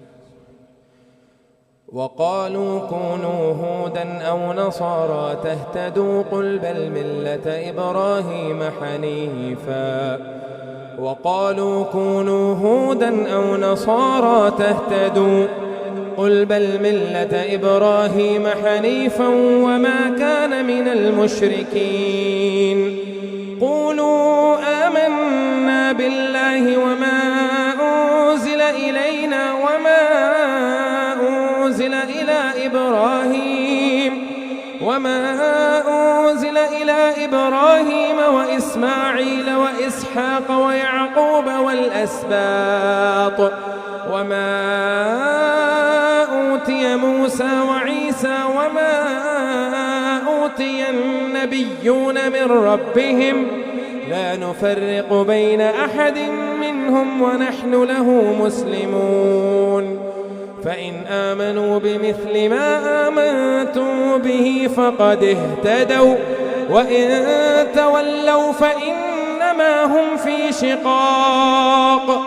وقالوا كونوا هودا أو نصارى تهتدوا قل بل ملة إبراهيم حنيفا. وقالوا كونوا هودا أو نصارى تهتدوا قل بل ملة إبراهيم حنيفا وما كان من المشركين. قولوا آمنا بالله وما أنزل إلينا وما أنزل إلى إبراهيم وإسماعيل وإسحاق ويعقوب والأسباط وما أوتي موسى وعيسى وما أوتي النبيون من ربهم لا نفرق بين أحد منهم ونحن له مسلمون. فإن آمنوا بمثل ما آمنتم به فقد اهتدوا وإن تولوا فإنما هم في شقاق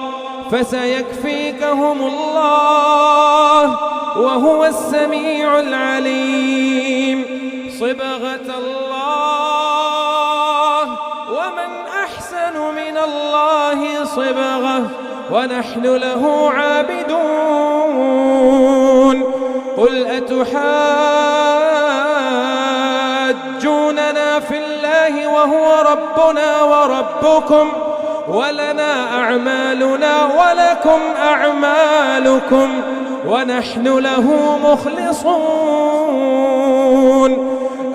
فسيكفيكهم الله وهو السميع العليم. صبغة الله ومن أحسن من الله صبغة ونحن له عابدون. قل أتحاجوننا في الله وهو ربنا وربكم ولنا أعمالنا ولكم أعمالكم ونحن له مخلصون.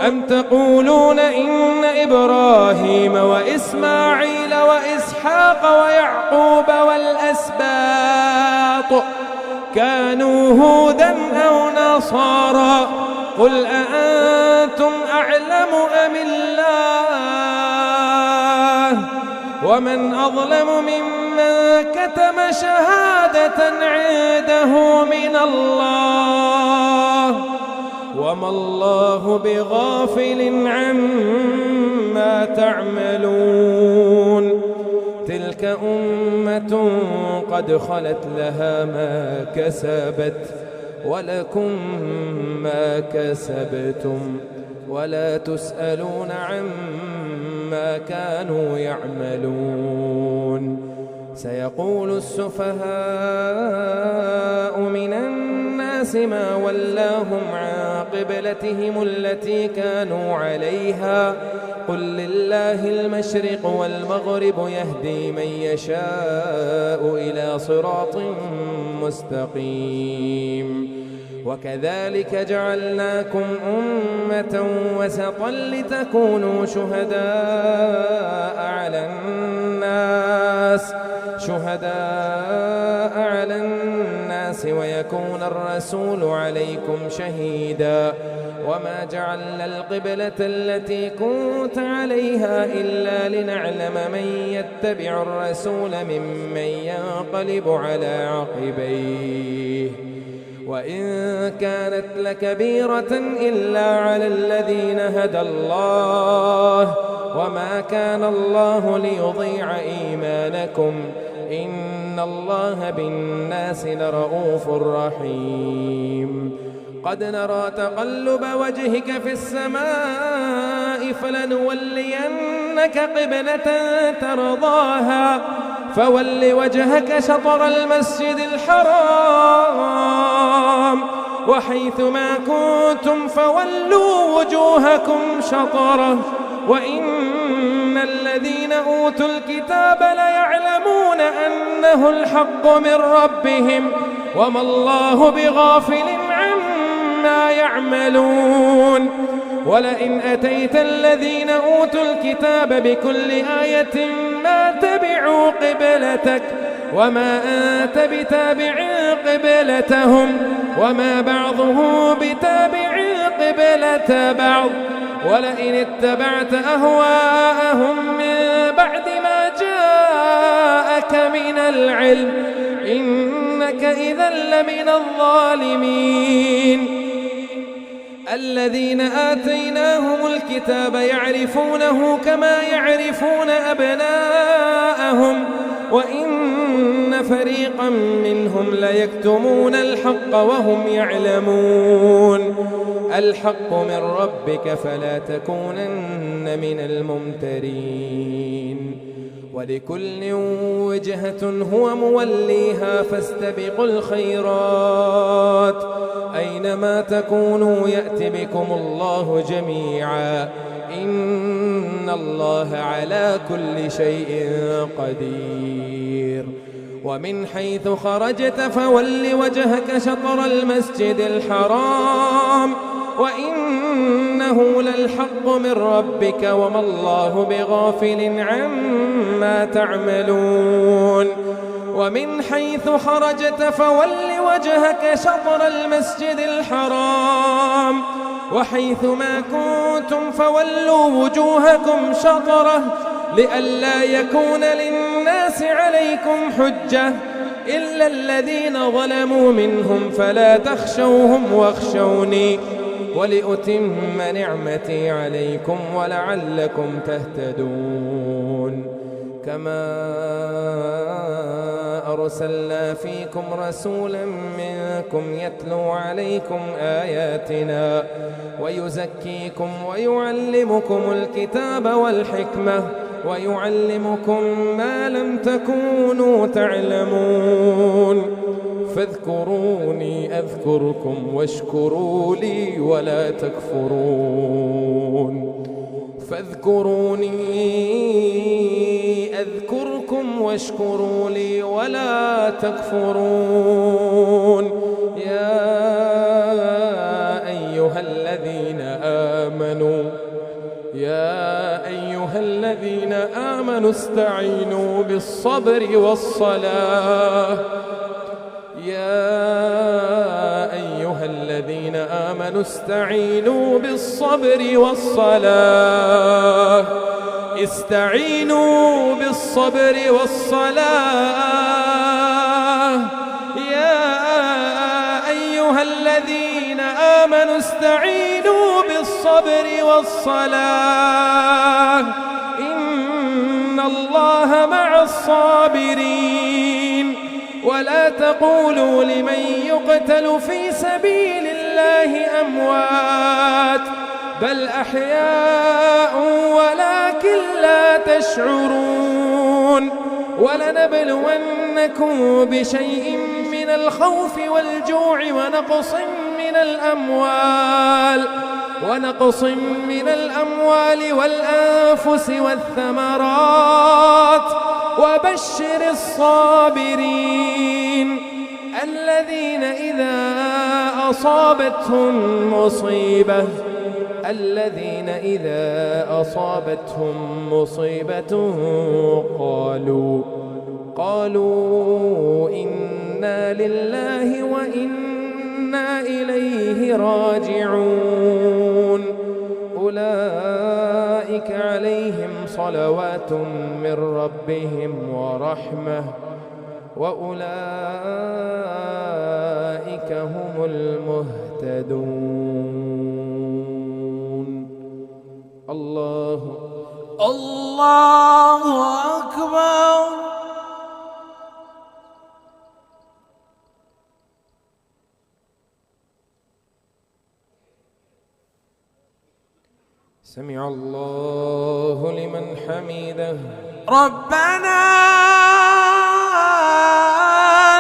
أم تقولون إن إبراهيم وإسماعيل وإسحاق ويعقوب والأسباط كانوا هودا أو نصارى قل أأنتم أعلم أم الله ومن أظلم ممن كتم شهادة عنده من الله وما الله بغافل عما تعملون. تلك أمة قد خلت لها ما كسبت ولكم ما كسبتم ولا تسألون عما كانوا يعملون. سيقول السفهاء من الناس ما ولاهم عن قبلتهم التي كانوا عليها قل لله المشرق والمغرب يهدي من يشاء إلى صراط مستقيم. وكذلك جعلناكم أمة وسطا لتكونوا شهداء على الناس ويكون الرسول عليكم شهيدا وما جعلنا القبلة التي كنت عليها إلا لنعلم من يتبع الرسول ممن ينقلب على عقبيه وإن كانت لكبيرة إلا على الذين هدى الله وما كان الله ليضيع إيمانكم إن الله بالناس لرؤوف رحيم قد نرى تقلب وجهك في السماء فلنولينك قبلة ترضاها فول وجهك شطر المسجد الحرام وحيث ما كنتم فولوا وجوهكم شطره وإن الذين أوتوا الكتاب ليعلمون أنه الحق من ربهم وما الله بغافل عما يعملون ولئن أتيت الذين أوتوا الكتاب بكل آية ما تبعوا قبلتك وما أنت بتابع قبلتهم وما بعضه بتابع قبلة بعض ولئن اتبعت أهواءهم من بعد ما جاءك من العلم إنك إذا لمن الظالمين الذين آتيناهم الكتاب يعرفونه كما يعرفون أبناءهم وإن فريقا منهم ليكتمون الحق وهم يعلمون الحق من ربك فلا تكونن من الممترين ولكل وجهة هو موليها فاستبقوا الخيرات أينما تكونوا يأت بكم الله جميعا إن الله على كل شيء قدير ومن حيث خرجت فول وجهك شطر المسجد الحرام وإنه للحق من ربك وما الله بغافل عما تعملون ومن حيث خرجت فول وجهك شطر المسجد الحرام وحيث ما كنتم فولوا وجوهكم شطره لئلا يكون للناس عليكم حجة إلا الذين ظلموا منهم فلا تخشوهم واخشوني ولأتم نعمتي عليكم ولعلكم تهتدون كما أرسلنا فيكم رسولا منكم يتلو عليكم آياتنا ويزكيكم ويعلمكم الكتاب والحكمة ويعلمكم ما لم تكونوا تعلمون فاذكروني أذكركم واشكروا لي ولا تكفرون فاذكروني أذكركم واشكروا لي ولا تكفرون يا أيها الذين آمنوا استعينوا بالصبر والصلاة استعينوا بالصبر والصلاة استعينوا بالصبر والصلاة يا أيها الذين آمنوا استعينوا بالصبر والصلاة إن الله مع الصابرين ولا تقولوا لمن يقتل في سبيل الله أموات بل أحياء ولكن لا تشعرون ولنبلونكم بشيء من الخوف والجوع ونقص من الأموال والأنفس والثمرات وبشر الصابرين الذين إذا أصابتهم مصيبة قالوا إنا لله وإنا إليه راجعون أولئك عليهم صلوات من ربهم ورحمة وأولئك هم المهتدون. الله أكبر. سمع الله لمن حمده. ربنا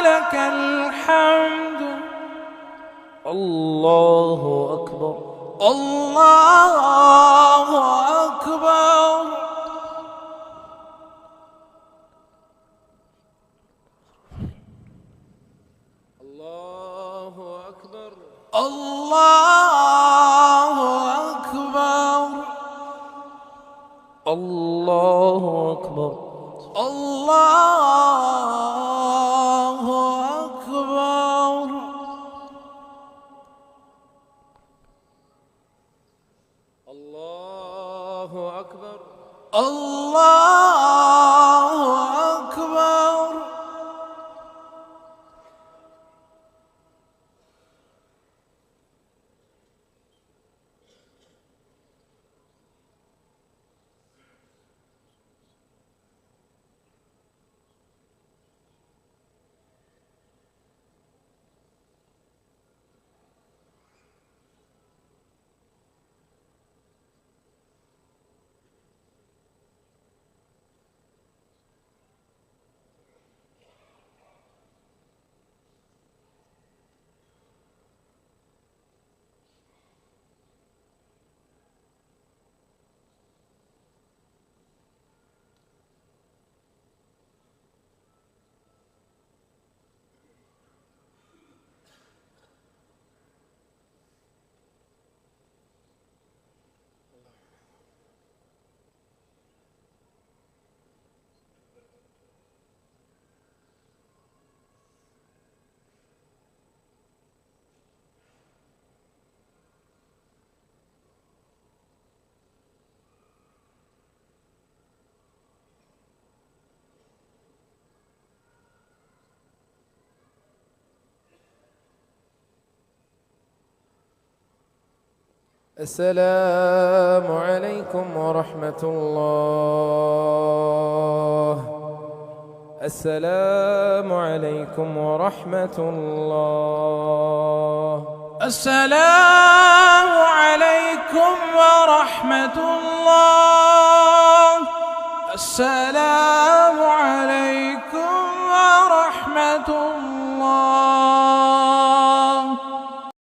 لك الحمد. الله أكبر. الله أكبر. الله أكبر. الله أكبر. الله أكبر. الله أكبر. الله أكبر. الله أكبر. السلام عليكم ورحمة الله. السلام عليكم ورحمة الله. السلام عليكم ورحمة الله.